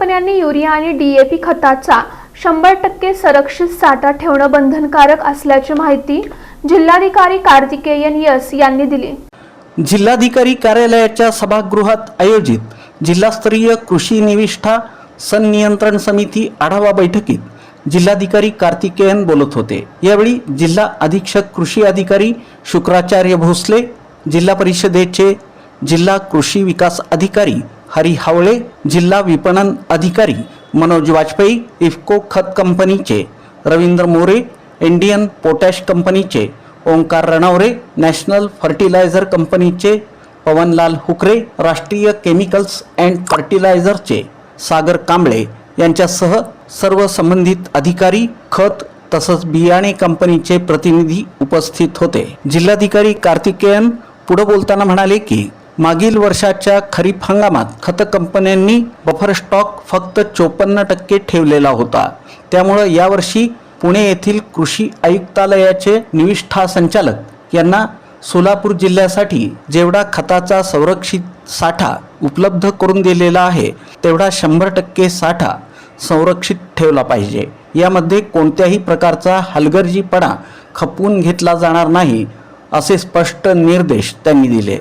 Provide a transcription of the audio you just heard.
कंपन्यांनी युरिया आणि DAP खताचा 100% संरक्षित साठा ठेवणे बंधनकारक असल्याची माहिती जिल्हाधिकारी कार्तिकेयन एस यांनी दिली। जिल्हाधिकारी कार्यालयाच्या सभागृहात आयोजित जिल्हास्तरीय कृषी निविष्ठा संनियंत्रण समिती आढावा बैठकीत जिल्हाधिकारी कार्तिकेयन बोलत होते। यावेळी जिल्हा अधीक्षक कृषी अधिकारी शुक्राचार्य भोसले, जिल्हा परिषदेचे जिल्हा कृषी विकास अधिकारी हरी हावळे, जिल्हा विपणन अधिकारी मनोज वाजपेयी, इफ्को खत कंपनीचे रवींद्र मोरे, इंडियन पोटॅश कंपनीचे ओंकार रणवरे, नॅशनल फर्टिलायझर कंपनीचे पवनलाल हुकरे, राष्ट्रीय केमिकल्स अँड फर्टिलायझरचे सागर कांबळे यांच्यासह सर्व संबंधित अधिकारी, खत तसंच बियाणे कंपनीचे प्रतिनिधी उपस्थित होते। जिल्हाधिकारी कार्तिकेयन पुढे बोलताना म्हणाले की मागील वर्षाच्या खरीप हंगामात खत कंपन्यांनी बफर स्टॉक फक्त 54% ठेवलेला होता। त्यामुळे यावर्षी पुणे येथील कृषी आयुक्तालयाचे निविष्ठा संचालक यांना सोलापूर जिल्ह्यासाठी जेवढा खताचा संरक्षित साठा उपलब्ध करून दिलेला आहे तेवढा 100% साठा संरक्षित ठेवला पाहिजे। यामध्ये कोणत्याही प्रकारचा हलगर्जीपणा खपवून घेतला जाणार नाही असे स्पष्ट निर्देश त्यांनी दिले।